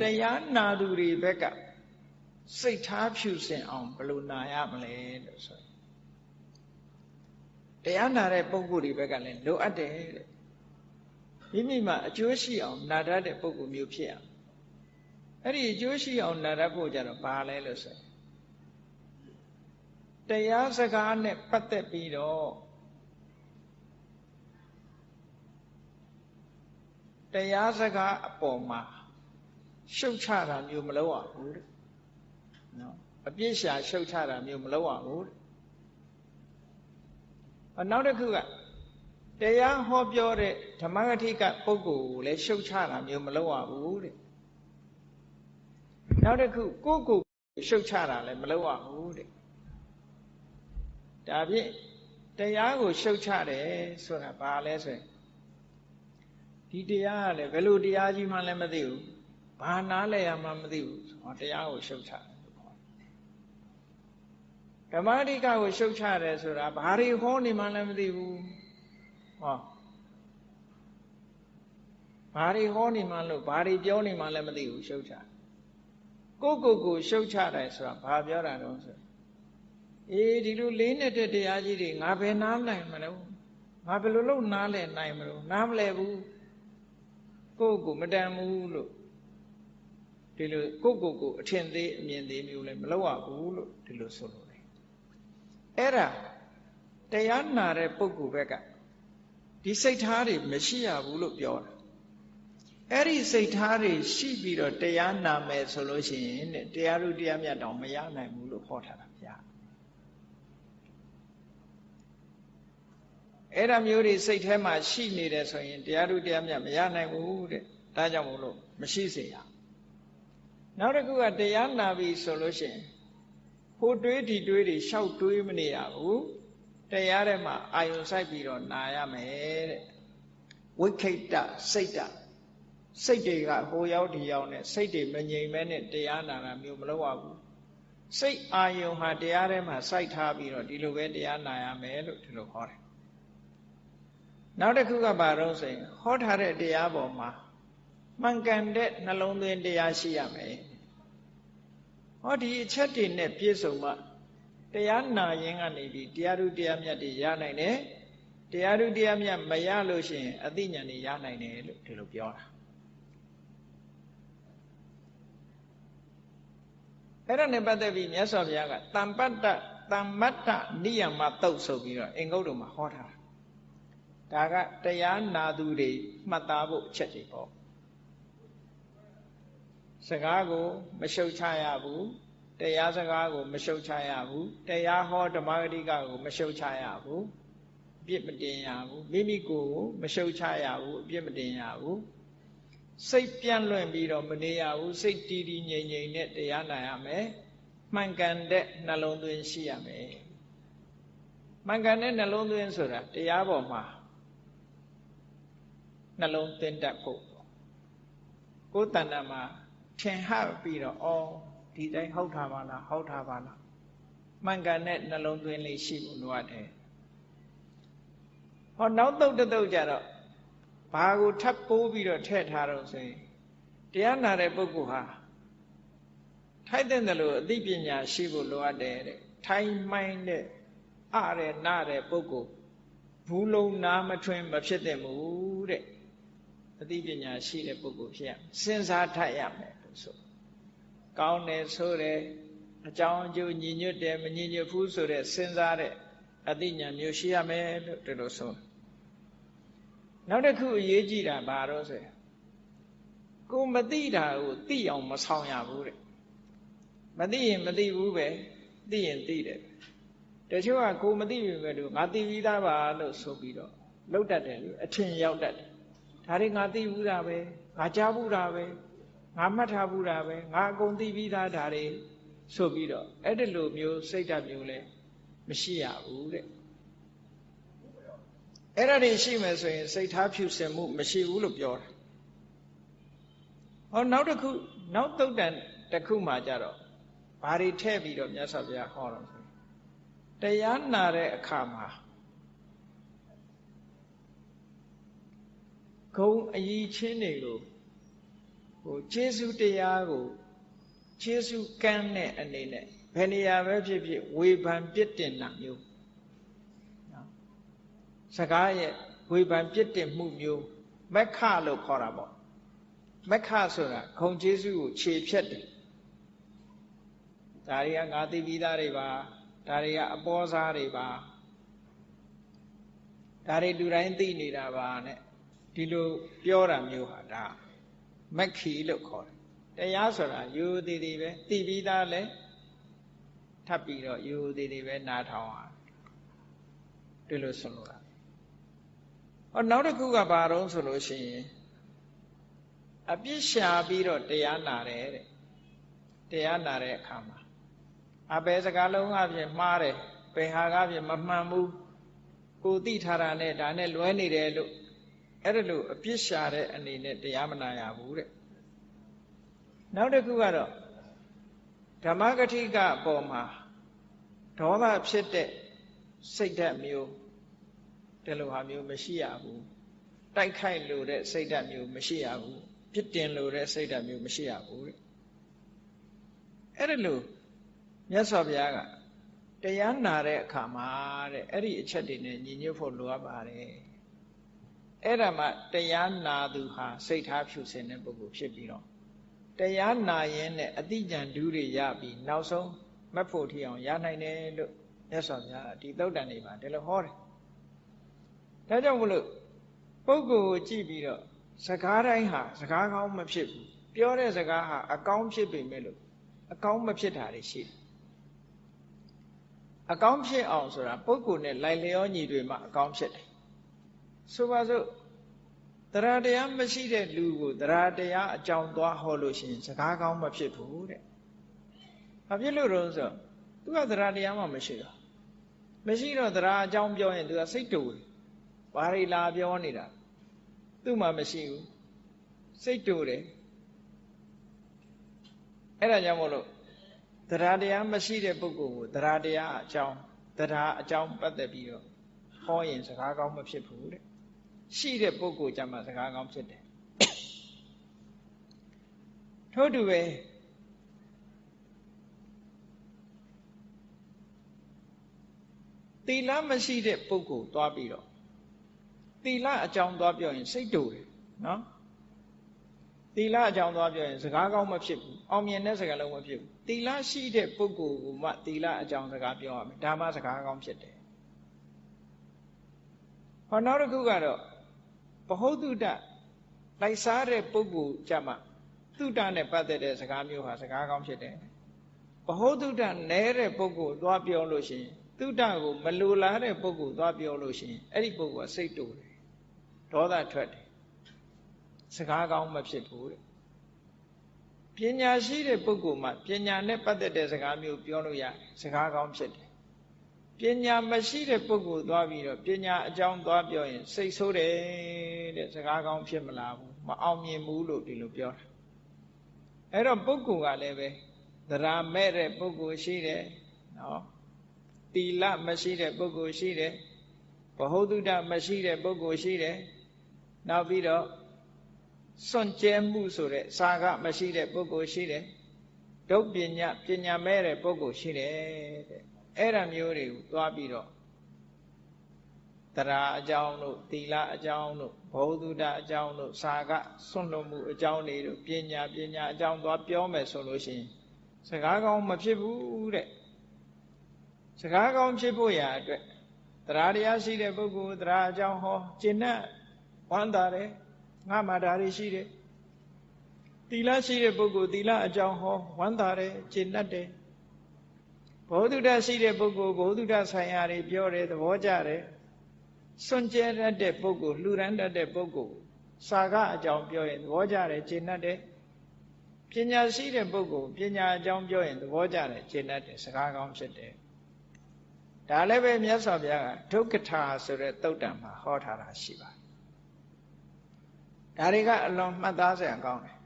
တရားနာသူတွေဘက်ကစိတ်ထားဖြူစင်အောင်ဘယ်လိုနာရမလဲလို့ဆိုရင်တရားနာတဲ့ပုဂ္ဂိုလ်တွေဘက်ကလည်းလိုအပ်တယ်တဲ့မိမိမှာအကျိုးရှိအောင်နာတတ်တဲ့ပုဂ္ဂိုလ်မျိုးဖြစ်ရအဲ့ဒီအကျိုးရှိအောင်နာတတ်ဖို့ကြတော့ဘာလဲလို့ဆိုရင်တရားစကားနဲ့ပတ်သက်ပြီးတော့တရားစကားအပေါ်မှာရှုတ်ချတာမျိုးမလုပ်ရဘူးတဲ့နော်အပြစ်ရှာရှုတ်ချတာမျိုးမလုပ်ရဘူးတဲ့နောက်တစ်ခုကတရားဟောပြောတဲ့ဓမ္မဂတိကပုဂ္ဂိုလ်ကိုလည်းရှုတ်ချတာမျိုးမလုပ်ရဘူးတဲ့နောက်တစ်ခုကိုယ့်ကိုယ်ရှုတ်ချတာလည်းမလုပ်ရဘူးတဲ့ဒါဖြင့်တရားကိုရှုတ်ချတယ်ဆိုတာဘာလဲဆိုရင်ဒီတရားကလည်းဘယ်လိုတရားကြီးမှလည်းမသိဘူးဘာနားလဲရမှမသိဘူးတရားကိုရှုတ်ချတယ်လို့ခေါ်တယ်ဓမ္မဂတိကကိုရှုတ်ချတယ်ဆိုတာဘာတွေဟောနေမှလည်းမသိဘူးဟောဘာတွေဟောနေမှလို့ဘာတွေပြောနေမှလည်းမသိဘူးရှုတ်ချကိုရှုတ်ချတယ်ဆိုတာဘာပြောတာတော့ဆိုဒီလိုလေးနေတဲ့တရားကြီးတွေငါဘယ်နားနိုင်မလို့ငါဘယ်လိုလုပ်နားလဲနိုင်မလို့နားမလဲဘူးကိုမတန်ဘူးလို့ဒီလိုကိုအထင်သေးအမြင်သေးမျိုးလည်းမလုပ်ရဘူးလို့ဒီလိုဆိုလို့တယ်အဲ့ဒါတရားနာတဲ့ပုဂ္ဂိုလ်ဘက်ကဒီစိတ်ထားတွေမရှိရဘူးလို့ပြောတာအဲ့ဒီစိတ်ထားတွေရှိပြီးတော့တရားနာမယ်ဆိုလို့ရှိရင်တဲ့တရားဥတရားမြတ်တောင်မရနိုင်ဘူးလို့ဟောထားတာဗျာအဲ့ဒါမျိုးတွေစိတ်ထဲမှာရှိနေတယ်ဆိုရင်တရားဥတရားမြတ်မရနိုင်ဘူးတဲ့ဒါကြောင့်မို့လို့မရှိစေရနောက်တစ်ခုကတရားနာပြီဆိုလို့ရှိရင်ဟိုတွေးဒီတွေးတွေရှောက်တွေးမနေရဘူးတရားထဲမှာအာယုံစိုက်ပြီးတော့နာရမယ်တဲ့ဝိခိတစိတ်တွေကဟိုရောက်ဒီရောက်နဲ့စိတ်တွေမငြိမ်မဲနဲ့တရားနာတာမျိုးမလုပ်ရဘူးစိတ်အာယုံဟာတရားထဲမှာစိုက်ထားပြီးတော့ဒီလိုပဲတရားနာရမယ်လို့ဒီလိုဟောတယ်နောက်တစ်ခုကဘာလို့ဆိုရင်ဟောထားတဲ့တရားပေါ်မှာမှန်ကန်တဲ့နှလုံးသွင်းတရားရှိရမယ်ဟောဒီအချက်တွေနဲ့ပြည့်စုံမှတရားနာရင်ကနေပြီးတရားဥတရားမြတ်တွေရနိုင်တယ်တရားဥတရားမြတ်မရလို့ရှိရင်အသိဉာဏ်တွေရနိုင်တယ်လို့ဒီလိုပြောတာအဲ့ဒါနဲ့ပတ်သက်ပြီးမြတ်စွာဘုရားကတမ္ပတ္တနိယမတုတ်ဆိုပြီးတော့အင်္ဂုတ္တမှာဟောထားတာဒါကတရားနာသူတွေမှတ်သားဖို့အချက်တွေပေါ့စကားကိုမရှုတ်ချရဘူးတရားစကားကိုမရှုတ်ချရဘူးတရားဟောဓမ္မဂတိကကိုမရှုတ်ချရဘူးအပြစ်မတင်ရဘူးမိမိကိုယ်ကိုမရှုတ်ချရဘူးအပြစ်မတင်ရဘူးစိတ်ပြန့်လွင့်ပြီးတော့မနေရဘူးစိတ်တည်တည်ငြိမ်ငြိမ်နဲ့တရားနာရမယ်မှန်ကန်တဲ့နှလုံးသွင်းရှိရမယ်မှန်ကန်တဲ့နှလုံးသွင်းဆိုတာတရားပေါ်မှာနှလုံးသွင်းတတ်ဖို့ကိုယ်တဏ္ဍာမှာထင်ဟပြီးတော့ဒီတိုင်းဟုတ်တာပါလားမှန်ကန်တဲ့နှလုံးသွင်းလေးရှိဖို့လိုအပ်တယ်ဟောနောက်တုတ်ကြတော့ဘာကိုထပ်ပိုးပြီးတော့ထည့်ထားတော့ဆိုရင်တရားနာတဲ့ပုဂ္ဂိုလ်ဟာထိုက်တဲ့လို့အသိပညာရှိဖို့လိုအပ်တယ်တဲ့ထိုင်မှိုင်းတဲ့နားတဲ့ပုဂ္ဂိုလ်ဘူးလုံးနားမထွင်းမဖြစ်တဲ့မူတဲ့အသိပညာရှိတဲ့ပုဂ္ဂိုလ်ဖြစ်ရစဉ်းစားထပ်ရမယ်လို့ဆိုကောင်းတယ်ဆိုတဲ့အကြောင်းအကျိုးညီညွတ်တယ်မညီညွတ်ဘူးဆိုတဲ့စဉ်းစားတဲ့အသိဉာဏ်မျိုးရှိရမယ်လို့ဒီလိုဆိုနောက်တစ်ခုအရေးကြီးတာဘာလို့ဆိုရင်ကိုမသိတာကိုသိအောင်မဆောင်ရဘူးတဲ့မသိရင်မသိဘူးပဲသိရင်သိတယ်တချို့ကကိုမသိပြီပဲလို့ငါသိပြီးသားပါလို့ဆိုပြီးတော့လောက်တတ်တယ်လို့အထင်ရောက်တတ်တယ်ဒါတွေငါသိဘူးတာပဲငါကြားဘူးတာပဲငါမှတ်ထားဘူးတာပဲငါအကုန်သိပြီးသားဒါတွေဆိုပြီးတော့အဲ့ဒီလိုမျိုးစိတ်ဓာတ်မျိုးလဲမရှိရဘူးတဲ့အဲ့ဒါတွေရှိမယ်ဆိုရင်စိတ်ထားဖြူစင်မှုမရှိဘူးလို့ပြောတာဟောနောက်တစ်ခုနောက်သုတ်တန်တစ်ခုမှကြတော့ဘာတွေထည့်ပြီးတော့မြတ်စွာဘုရားဟောတော့ဆိုတရားနာတဲ့အခါမှာဂုံအည်ချင်းတွေကို ကျေးဇူးတရားကိုကျေးဇူးကမ်းတဲ့အနေနဲ့ဘယ်နေရာပဲဖြစ်ဖြစ်ဝေဖန်ပြစ်တင်တာမျိုးစကားရဲ့ဝေဖန်ပြစ်တင်မှုမျိုးမက္ခလို့ခေါ်တာပေါ့မက္ခဆိုတာဂုဏ်ကျေးဇူးကိုခြေဖြတ်တယ်ဒါတွေကငါသိပြီးသားတွေပါဒါတွေကအပေါ်စားတွေပါဒါတွေလူတိုင်းသိနေတာပါနဲ့ဒီလိုပြောတာမျိုးဟာဒါမက္ခီလို့ခေါ်တယ်တရားဆိုတာရိုးသေးသေးပဲသိပြီးသားလဲထပ်ပြီးတော့ရိုးသေးသေးပဲနားထောင်ရဒီလိုဆိုလိုတာနောက်တစ်ခုကဘာတော့ဆိုလို့ရှိရင်အပြစ်ရှာပြီးတော့တရားနာတယ်တဲ့တရားနာတဲ့အခါမှာအဘယ်စကားလုံးအပြင်မှားတယ်ဘယ်ဟာကပြင်မမှန်ဘူးကိုသိထားတာနဲ့ဒါနဲ့လွဲနေတယ်လို့အဲ့ဒါလို့အပြစ်ရှာတဲ့အနေနဲ့တရားမနာရဘူးတဲ့နောက်တစ်ခုကတော့ဓမ္မဂဋိကအပေါ်မှာဒေါသဖြစ်တဲ့စိတ်ဓာတ်မျိုးဒီလိုဟာမျိုးမရှိရဘူးတိုက်ခိုက်လို့တဲ့စိတ်ဓာတ်မျိုးမရှိရဘူးပြစ်တင်လို့တဲ့စိတ်ဓာတ်မျိုးမရှိရဘူးတဲ့အဲ့ဒါလို့မြတ်စွာဘုရားကတရားနာတဲ့အခါမှာတဲ့အဲ့ဒီအချက်တွေနဲ့ညီညွတ်ဖို့လိုအပ်ပါတယ်အဲ့ဒါမှတရားနာသူဟာစိတ်ထားဖြူစင်တဲ့ပုဂ္ဂိုလ်ဖြစ်ပြီးတော့တရားနာရင်နဲ့အတိဉာဏ်ဓုတွေရပြီးနောက်ဆုံးမက်ဖို့ထီအောင်ရနိုင်တယ်လို့မြတ်စွာဘုရားဒီသုတ်တန်တွေမှာဒီလိုဟောတယ်ဒါကြောင့်မလို့ပုဂ္ဂိုလ်ကိုကြည့်ပြီးတော့စကားတိုင်းဟာစကားကောင်းမဖြစ်ဘူးပြောတဲ့စကားဟာအကောင်းဖြစ်ပေမဲ့လို့အကောင်းမဖြစ်တာတွေရှိတယ်အကောင်းဖြစ်အောင်ဆိုတာပုဂ္ဂိုလ်နဲ့လိုက်လျောညီတွေမှအကောင်းဖြစ်တယ်ဆိုပါစို့တရားတရားမရှိတဲ့လူကိုတရားတရားအကြောင်းသွားဟောလို့ရှိရင်စကားကောင်းမဖြစ်ဘူးတဲ့ဘာဖြစ်လို့လဲဆိုတော့သူကတရားတရားမှမရှိတော့မရှိတော့တရားအကြောင်းပြောရင်သူကစိတ်တူတယ်ဘာတွေလာပြောနေတာသူ့မှာမရှိဘူးစိတ်တူတယ်အဲ့ဒါကြောင့်မို့လို့တရားတရားမရှိတဲ့ပုဂ္ဂိုလ်ကိုတရားတရားအကြောင်းပတ်သက်ပြီးတော့ဟောရင်စကားကောင်းမဖြစ်ဘူးတဲ့ရှိတဲ့ပုဂ္ဂိုလ်ကြမှာစကားကောင်းဖြစ်တယ်ထို့တူပဲသီလမရှိတဲ့ပုဂ္ဂိုလ်သွားပြီးတော့သီလအကြောင်းသွားပြောရင်စိတ်တူတယ်နော်သီလအကြောင်းသွားပြောရင်စကားကောင်းမဖြစ်ဘူးအောင်မြင်တဲ့စကားလုံးမဖြစ်ဘူးသီလရှိတဲ့ပုဂ္ဂိုလ်ကမှသီလအကြောင်းစကားပြောရမယ်ဒါမှစကားကောင်းဖြစ်တယ်ဟောနောက်တစ်ခုကတော့ဗဟုသုတလိုက်စားတဲ့ပုဂ္ဂိုလ်ကြမှာသုတနဲ့ပတ်သက်တဲ့စကားမျိုးဟာစကားကောင်းဖြစ်တယ်ဗဟုသုတနဲတဲ့ပုဂ္ဂိုလ်သွားပြောလို့ရှိရင်သုတကိုမလိုလားတဲ့ပုဂ္ဂိုလ်သွားပြောလို့ရှိရင်အဲ့ဒီပုဂ္ဂိုလ်ကစိတ်တူတယ်ဒေါသထွက်တယ်စကားကောင်းမဖြစ်ဘူးတဲ့ပညာရှိတဲ့ပုဂ္ဂိုလ်မှာပညာနဲ့ပတ်သက်တဲ့စကားမျိုးပြောလို့ရတယ်စကားကောင်းဖြစ်တယ်ပညာမရှိတဲ့ပုဂ္ဂိုလ်သွားပြီးတော့ပညာအကြောင်းသွားပြောရင်စိတ်ဆိုးတယ်တဲ့စကားကောင်းဖြစ်မလာဘူးမအောင်မြင်ဘူးလို့ဒီလိုပြောတာအဲ့တော့ပုဂ္ဂိုလ်ကလည်းပဲသရမဲ့တဲ့ပုဂ္ဂိုလ်ရှိတယ်နော်သီလမရှိတဲ့ပုဂ္ဂိုလ်ရှိတယ်ဗဟုသုတမရှိတဲ့ပုဂ္ဂိုလ်ရှိတယ်နောက်ပြီးတော့စွန့်ကြဲမှုဆိုတဲ့စာကမရှိတဲ့ပုဂ္ဂိုလ်ရှိတယ်ဒုပညာမဲ့တဲ့ပုဂ္ဂိုလ်ရှိတယ်တဲ့အဲ့ဒါမျိုးတွေကိုသွားပြီးတော့တရားအကြောင်းတို့သီလအကြောင်းတို့ဘောဓုတအကြောင်းတို့စာကစွန့်လွတ်မှုအကြောင်းတွေတို့ပညာအကြောင်းသွားပြောမယ်ဆိုလို့ရှိရင်စကားကောင်းမဖြစ်ဘူးတဲ့စကားကောင်းဖြစ်ဖို့ရာအတွက်တရားတရားရှိတဲ့ပုဂ္ဂိုလ်တရားအကြောင်းဟောကျင့်တဲ့ဝမ်းသာတယ်ငါမှဒါတွေရှိတယ်သီလရှိတဲ့ပုဂ္ဂိုလ်သီလအကြောင်းဟောဝမ်းသာတယ်ကျင့်တတ်တယ်ဘောဓုတရှိတဲ့ပုဂ္ဂိုလ်ဘောဓုတဆိုင်ရာတွေပြောတယ်သဘောကျတယ်စွန့်ကြဲတတ်တဲ့ပုဂ္ဂိုလ်လှူဒန်းတတ်တဲ့ပုဂ္ဂိုလ်စာကအကြောင်းပြောရင်သဘောကျတယ်ကျင့်တတ်တယ်ပညာရှိတဲ့ပုဂ္ဂိုလ်ပညာအကြောင်းပြောရင်သဘောကျတယ်ကျင့်တတ်တယ်စကားကောင်းဖြစ်တယ်ဒါလည်းပဲမြတ်စွာဘုရားကဒုက္ခထာဆိုတဲ့သုတ်တံမှာဟောထားတာရှိပါတယ်ဒါတွေကအလွန်မှတ်သားစရာကောင်းတယ်